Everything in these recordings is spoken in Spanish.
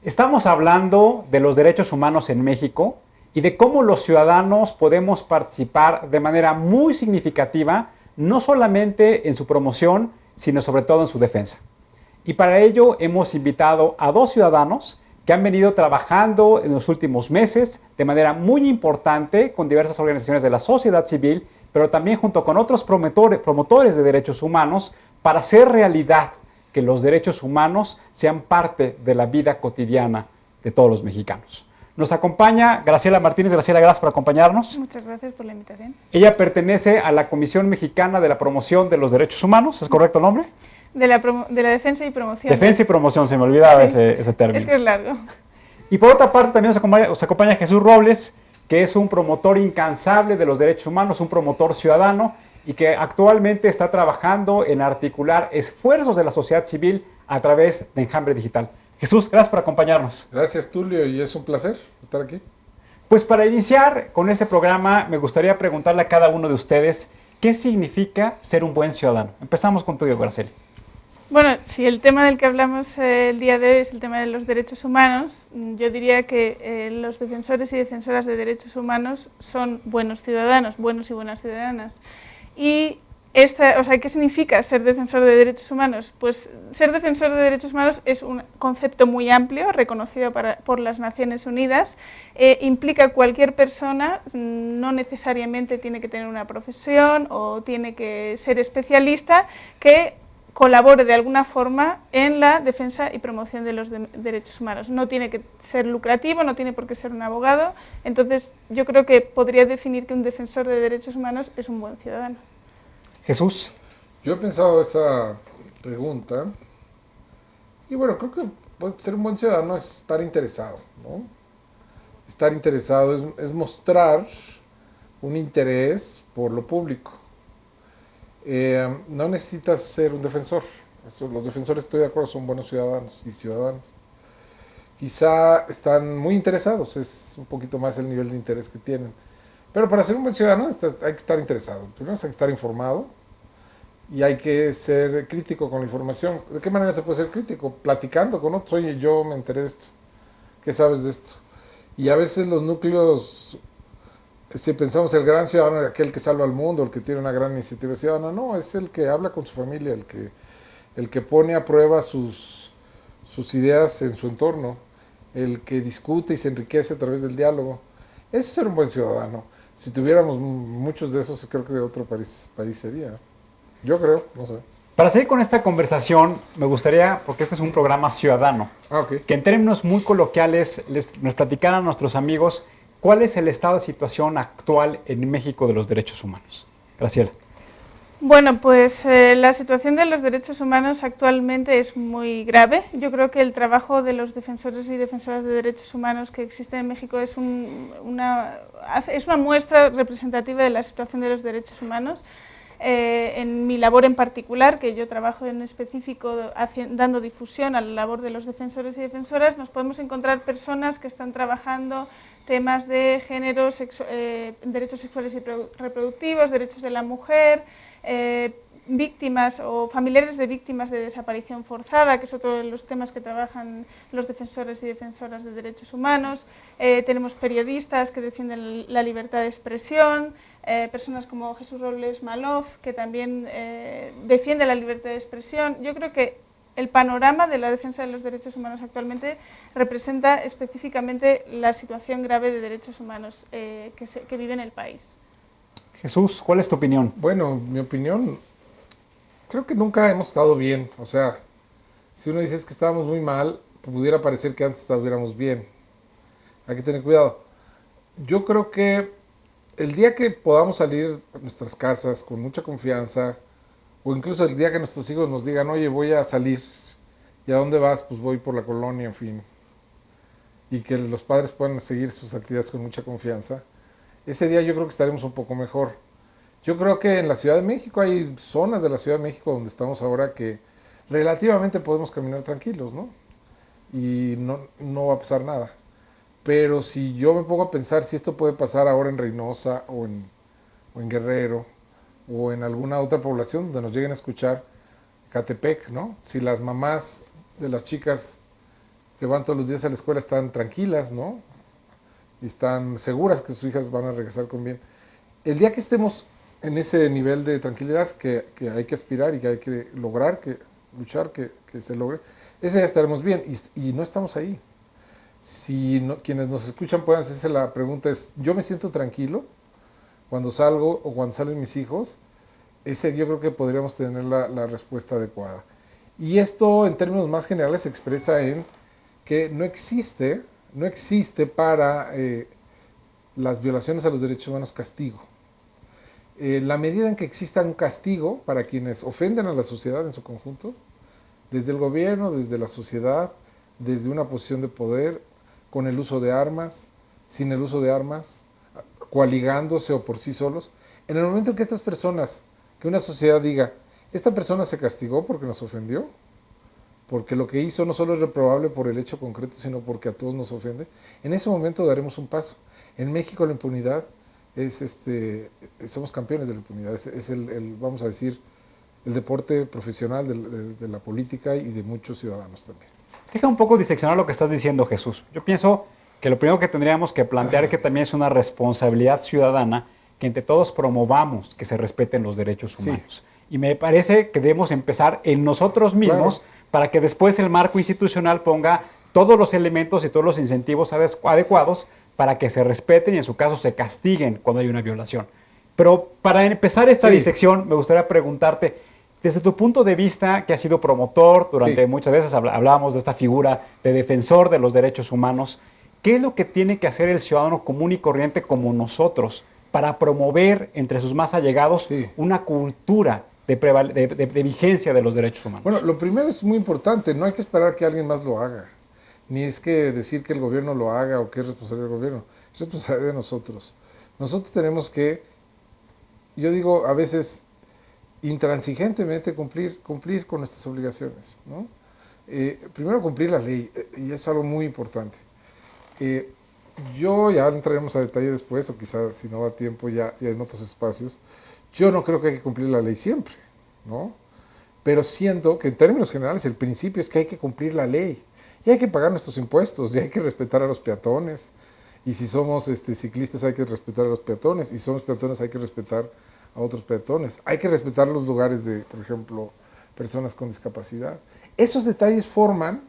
Estamos hablando de los derechos humanos en México y de cómo los ciudadanos podemos participar de manera muy significativa, no solamente en su promoción, sino sobre todo en su defensa. Y para ello hemos invitado a dos ciudadanos que han venido trabajando en los últimos meses de manera muy importante con diversas organizaciones de la sociedad civil, pero también junto con otros promotores de derechos humanos para hacer realidad que los derechos humanos sean parte de la vida cotidiana de todos los mexicanos. Nos acompaña Graciela Martínez. Graciela, gracias por acompañarnos. Muchas gracias por la invitación. Ella pertenece a la Comisión Mexicana de la Promoción de los Derechos Humanos, ¿es correcto el nombre? De la defensa y promoción. Defensa y promoción, se me olvidaba ese término. Es que es largo. Y por otra parte también nos acompaña Jesús Robles, que es un promotor incansable de los derechos humanos, un promotor ciudadano y que actualmente está trabajando en articular esfuerzos de la sociedad civil a través de Enjambre Digital. Jesús, gracias por acompañarnos. Gracias, Tulio, y es un placer estar aquí. Pues para iniciar con este programa, me gustaría preguntarle a cada uno de ustedes qué significa ser un buen ciudadano. Empezamos contigo, Graciela. Bueno, si el tema del que hablamos el día de hoy es el tema de los derechos humanos, yo diría que los defensores y defensoras de derechos humanos son buenos ciudadanos, buenos y buenas ciudadanas. Y ¿qué significa ser defensor de derechos humanos? Pues ser defensor de derechos humanos es un concepto muy amplio, reconocido por las Naciones Unidas. Implica cualquier persona, no necesariamente tiene que tener una profesión o tiene que ser especialista, que colabore de alguna forma en la defensa y promoción de los derechos humanos. No tiene que ser lucrativo, no tiene por qué ser un abogado. Entonces, yo creo que podría definir que un defensor de derechos humanos es un buen ciudadano. Jesús. Yo he pensado esa pregunta y bueno, creo que pues, ser un buen ciudadano es estar interesado, ¿no? Estar interesado es mostrar un interés por lo público. No necesitas ser un defensor. Los defensores, estoy de acuerdo, son buenos ciudadanos y ciudadanas. Quizá están muy interesados, es un poquito más el nivel de interés que tienen. Pero para ser un buen ciudadano hay que estar interesado. Primero hay que estar informado y hay que ser crítico con la información. ¿De qué manera se puede ser crítico? Platicando con otros. Oye, yo me enteré de esto. ¿Qué sabes de esto? Y a veces los núcleos, si pensamos el gran ciudadano es aquel que salva al mundo, el que tiene una gran iniciativa ciudadana, no, es el que habla con su familia, el que pone a prueba sus ideas en su entorno, el que discute y se enriquece a través del diálogo. Ese es ser un buen ciudadano. Si tuviéramos muchos de esos, creo que de otro país sería. Yo creo, no sé. Para seguir con esta conversación, me gustaría, porque este es un programa ciudadano, que en términos muy coloquiales nos platicaran a nuestros amigos cuál es el estado de situación actual en México de los derechos humanos. Graciela. Bueno, pues la situación de los derechos humanos actualmente es muy grave. Yo creo que el trabajo de los defensores y defensoras de derechos humanos que existen en México es una muestra representativa de la situación de los derechos humanos. En mi labor en particular, que yo trabajo en específico dando difusión a la labor de los defensores y defensoras, nos podemos encontrar personas que están trabajando temas de género, derechos sexuales y reproductivos, derechos de la mujer, víctimas o familiares de víctimas de desaparición forzada, que es otro de los temas que trabajan los defensores y defensoras de derechos humanos. Tenemos periodistas que defienden la libertad de expresión, personas como Jesús Robles Malof, que también defiende la libertad de expresión. Yo creo que el panorama de la defensa de los derechos humanos actualmente representa específicamente la situación grave de derechos humanos que vive en el país. Jesús, ¿cuál es tu opinión? Bueno, mi opinión, creo que nunca hemos estado bien. O sea, si uno dice que estábamos muy mal, pudiera parecer que antes estuviéramos bien. Hay que tener cuidado. Yo creo que el día que podamos salir a nuestras casas con mucha confianza, o incluso el día que nuestros hijos nos digan, oye, voy a salir, ¿y a dónde vas? Pues voy por la colonia, en fin. Y que los padres puedan seguir sus actividades con mucha confianza. Ese día yo creo que estaremos un poco mejor. Yo creo que en la Ciudad de México hay zonas de la Ciudad de México donde estamos ahora que relativamente podemos caminar tranquilos, ¿no? Y no va a pasar nada. Pero si yo me pongo a pensar si esto puede pasar ahora en Reynosa o en Guerrero o en alguna otra población donde nos lleguen a escuchar, Catepec, ¿no? Si las mamás de las chicas que van todos los días a la escuela están tranquilas, ¿no? Y están seguras que sus hijas van a regresar con bien. El día que estemos en ese nivel de tranquilidad que hay que aspirar y que hay que lograr, que luchar, que se logre, ese día estaremos bien y no estamos ahí. Si no, quienes nos escuchan pueden hacerse la pregunta es, ¿yo me siento tranquilo cuando salgo o cuando salen mis hijos? Ese yo creo que podríamos tener la respuesta adecuada. Y esto en términos más generales se expresa en que no existe para las violaciones a los derechos humanos castigo. La medida en que exista un castigo para quienes ofenden a la sociedad en su conjunto, desde el gobierno, desde la sociedad, desde una posición de poder, con el uso de armas, sin el uso de armas, coaligándose o por sí solos, en el momento en que estas personas, que una sociedad diga, esta persona se castigó porque nos ofendió, porque lo que hizo no solo es reprobable por el hecho concreto, sino porque a todos nos ofende, en ese momento daremos un paso. En México la impunidad es, somos campeones de la impunidad, es el vamos a decir, el deporte profesional de la política y de muchos ciudadanos también. Deja un poco diseccionar lo que estás diciendo, Jesús. Yo pienso que lo primero que tendríamos que plantear es que también es una responsabilidad ciudadana que entre todos promovamos que se respeten los derechos humanos. Sí. Y me parece que debemos empezar en nosotros mismos, claro, para que después el marco institucional ponga todos los elementos y todos los incentivos adecuados para que se respeten y en su caso se castiguen cuando hay una violación. Pero para empezar esta disección me gustaría preguntarte, desde tu punto de vista, que has sido promotor, durante muchas veces hablábamos de esta figura de defensor de los derechos humanos, ¿qué es lo que tiene que hacer el ciudadano común y corriente como nosotros para promover entre sus más allegados una cultura de vigencia de los derechos humanos? Bueno, lo primero es muy importante, no hay que esperar que alguien más lo haga, ni es que decir que el gobierno lo haga o que es responsabilidad del gobierno, es responsabilidad de nosotros. Nosotros tenemos que, yo digo a veces, intransigentemente cumplir con nuestras obligaciones, ¿no? Primero cumplir la ley, y es algo muy importante. Yo ya entraremos a detalle después, o quizás si no da tiempo ya en otros espacios, yo no creo que hay que cumplir la ley siempre, ¿no? Pero siento que en términos generales el principio es que hay que cumplir la ley, y hay que pagar nuestros impuestos, y hay que respetar a los peatones, y si somos ciclistas hay que respetar a los peatones, y si somos peatones hay que respetar a otros peatones. Hay que respetar los lugares de, por ejemplo, personas con discapacidad. Esos detalles forman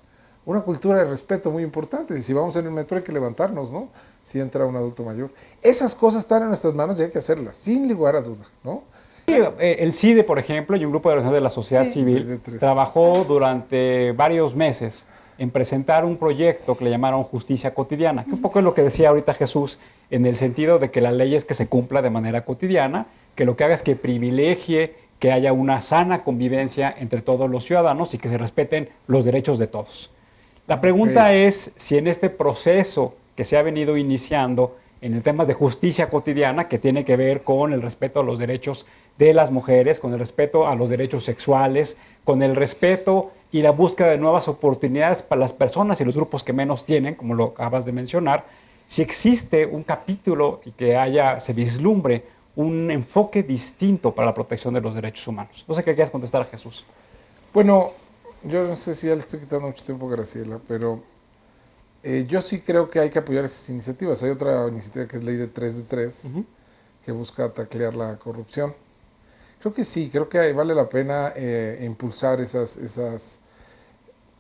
una cultura de respeto muy importante. Y si vamos en el metro hay que levantarnos, ¿no? Si entra un adulto mayor. Esas cosas están en nuestras manos y hay que hacerlas, sin lugar a dudas, ¿no? El CIDE, por ejemplo, y un grupo de la sociedad civil trabajó durante varios meses en presentar un proyecto que le llamaron Justicia Cotidiana, que un poco es lo que decía ahorita Jesús, en el sentido de que la ley es que se cumpla de manera cotidiana, que lo que haga es que privilegie que haya una sana convivencia entre todos los ciudadanos y que se respeten los derechos de todos. La pregunta es si en este proceso que se ha venido iniciando en el tema de justicia cotidiana, que tiene que ver con el respeto a los derechos de las mujeres, con el respeto a los derechos sexuales, con el respeto y la búsqueda de nuevas oportunidades para las personas y los grupos que menos tienen, como lo acabas de mencionar, si existe un capítulo y que se vislumbre un enfoque distinto para la protección de los derechos humanos. No sé qué quieras contestar a Jesús. Bueno, yo no sé si ya le estoy quitando mucho tiempo a Graciela, pero yo sí creo que hay que apoyar esas iniciativas. Hay otra iniciativa que es Ley de 3 de 3, que busca taclear la corrupción. Creo que sí, creo que vale la pena impulsar esas,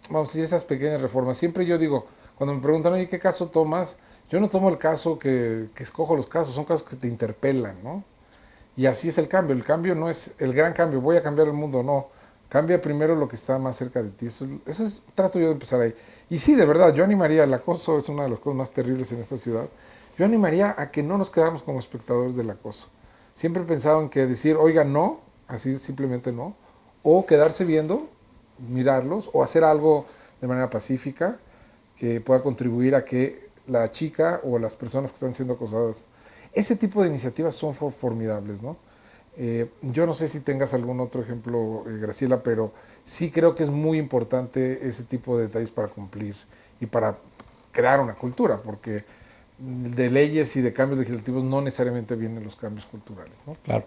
vamos a decir, esas pequeñas reformas. Siempre yo digo, cuando me preguntan, oye, ¿qué caso tomas? Yo no tomo el caso que escojo los casos, son casos que te interpelan, ¿no? Y así es el cambio no es el gran cambio, voy a cambiar el mundo, no. Cambia primero lo que está más cerca de ti, trato yo de empezar ahí. Y sí, de verdad, yo animaría, el acoso es una de las cosas más terribles en esta ciudad, yo animaría a que no nos quedáramos como espectadores del acoso. Siempre he pensado en que decir, oiga, no, así simplemente no, o quedarse viendo, mirarlos, o hacer algo de manera pacífica que pueda contribuir a que la chica o las personas que están siendo acosadas, ese tipo de iniciativas son formidables, ¿no? Yo no sé si tengas algún otro ejemplo, Graciela, pero sí creo que es muy importante ese tipo de detalles para cumplir y para crear una cultura, porque de leyes y de cambios legislativos no necesariamente vienen los cambios culturales, ¿no? Claro.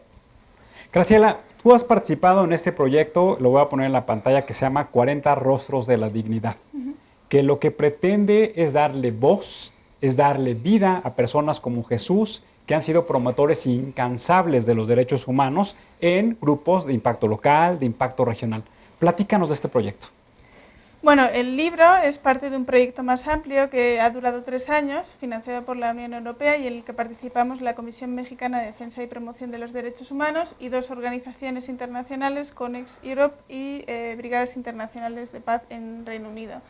Graciela, tú has participado en este proyecto, lo voy a poner en la pantalla, que se llama 40 Rostros de la Dignidad. que lo que pretende es darle voz, es darle vida a personas como Jesús, que han sido promotores incansables de los derechos humanos en grupos de impacto local, de impacto regional. Platícanos de este proyecto. Bueno, el libro es parte de un proyecto más amplio que ha durado 3 años, financiado por la Unión Europea y en el que participamos la Comisión Mexicana de Defensa y Promoción de los Derechos Humanos y 2 organizaciones internacionales, Conex Europe y Brigadas Internacionales de Paz en Reino Unido.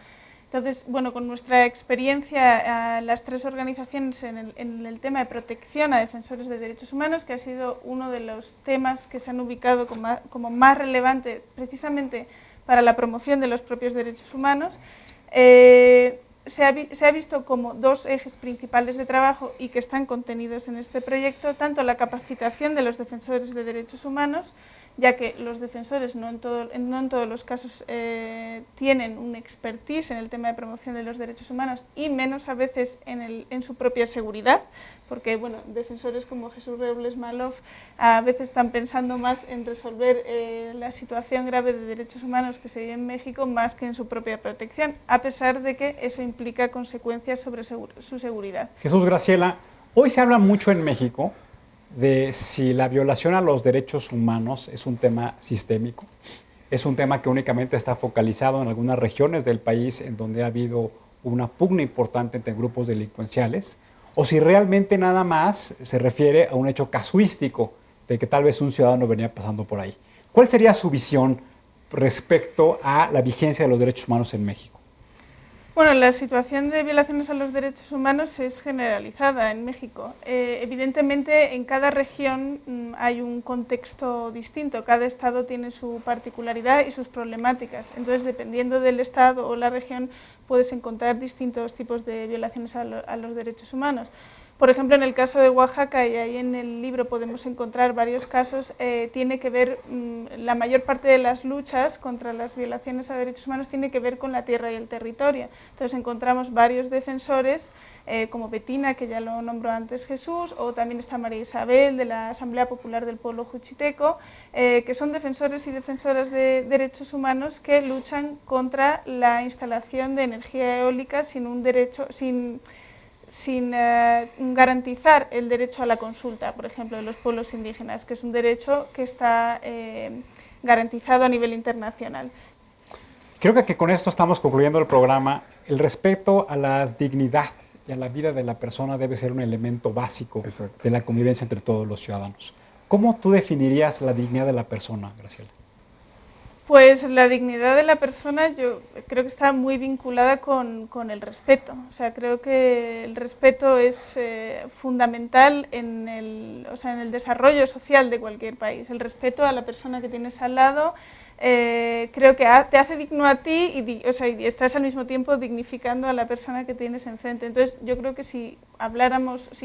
Entonces, bueno, con nuestra experiencia, las 3 organizaciones en el tema de protección a defensores de derechos humanos, que ha sido uno de los temas que se han ubicado como más relevante precisamente para la promoción de los propios derechos humanos, se ha visto como 2 ejes principales de trabajo y que están contenidos en este proyecto, tanto la capacitación de los defensores de derechos humanos, ya que los defensores no en todos los casos tienen un expertise en el tema de promoción de los derechos humanos y menos a veces en su propia seguridad, porque bueno, defensores como Jesús Robles Malof a veces están pensando más en resolver la situación grave de derechos humanos que se vive en México más que en su propia protección, a pesar de que eso implica consecuencias sobre su seguridad. Jesús, Graciela, hoy se habla mucho en México de si la violación a los derechos humanos es un tema sistémico, es un tema que únicamente está focalizado en algunas regiones del país en donde ha habido una pugna importante entre grupos delincuenciales, o si realmente nada más se refiere a un hecho casuístico de que tal vez un ciudadano venía pasando por ahí. ¿Cuál sería su visión respecto a la vigencia de los derechos humanos en México? Bueno, la situación de violaciones a los derechos humanos es generalizada en México. Evidentemente, en cada región hay un contexto distinto, cada estado tiene su particularidad y sus problemáticas. Entonces, dependiendo del estado o la región, puedes encontrar distintos tipos de violaciones a los derechos humanos. Por ejemplo, en el caso de Oaxaca, y ahí en el libro podemos encontrar varios casos, tiene que ver, la mayor parte de las luchas contra las violaciones a derechos humanos tiene que ver con la tierra y el territorio. Entonces encontramos varios defensores, como Betina, que ya lo nombró antes Jesús, o también está María Isabel, de la Asamblea Popular del Pueblo Juchiteco, que son defensores y defensoras de derechos humanos que luchan contra la instalación de energía eólica sin garantizar el derecho a la consulta, por ejemplo, de los pueblos indígenas, que es un derecho que está garantizado a nivel internacional. Creo que con esto estamos concluyendo el programa. El respeto a la dignidad y a la vida de la persona debe ser un elemento básico de la convivencia entre todos los ciudadanos. ¿Cómo tú definirías la dignidad de la persona, Graciela? Pues la dignidad de la persona yo creo que está muy vinculada con el respeto. O sea, creo que el respeto es fundamental en el desarrollo social de cualquier país. El respeto a la persona que tienes al lado creo que te hace digno a ti y estás al mismo tiempo dignificando a la persona que tienes enfrente. Entonces yo creo que si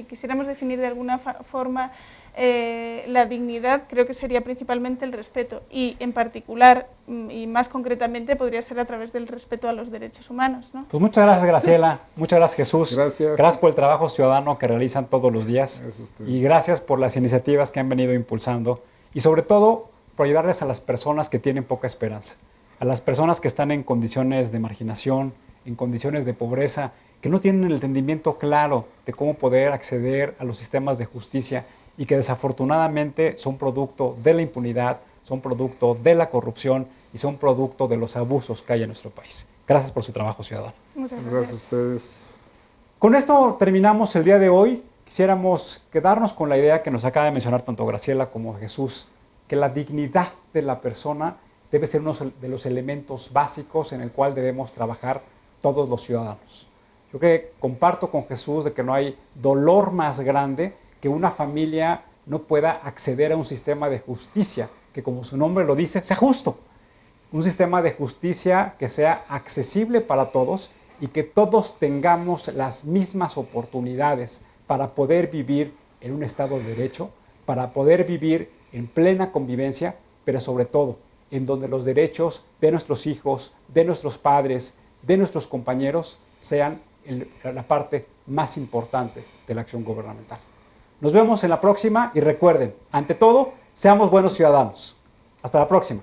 quisiéramos definir de alguna forma la dignidad, creo que sería principalmente el respeto y en particular y más concretamente podría ser a través del respeto a los derechos humanos, ¿no? Pues muchas gracias, Graciela, muchas gracias, Jesús. Gracias por el trabajo ciudadano que realizan todos los días y gracias por las iniciativas que han venido impulsando y sobre todo por ayudarles a las personas que tienen poca esperanza, a las personas que están en condiciones de marginación, en condiciones de pobreza, que no tienen el entendimiento claro de cómo poder acceder a los sistemas de justicia y que desafortunadamente son producto de la impunidad, son producto de la corrupción y son producto de los abusos que hay en nuestro país. Gracias por su trabajo, ciudadano. Muchas gracias. Gracias a ustedes. Con esto terminamos el día de hoy. Quisiéramos quedarnos con la idea que nos acaba de mencionar tanto Graciela como Jesús, que la dignidad de la persona debe ser uno de los elementos básicos en el cual debemos trabajar todos los ciudadanos. Yo que comparto con Jesús de que no hay dolor más grande que una familia no pueda acceder a un sistema de justicia que, como su nombre lo dice, sea justo. Un sistema de justicia que sea accesible para todos y que todos tengamos las mismas oportunidades para poder vivir en un Estado de Derecho, para poder vivir en plena convivencia, pero sobre todo en donde los derechos de nuestros hijos, de nuestros padres, de nuestros compañeros sean la parte más importante de la acción gubernamental. Nos vemos en la próxima y recuerden, ante todo, seamos buenos ciudadanos. Hasta la próxima.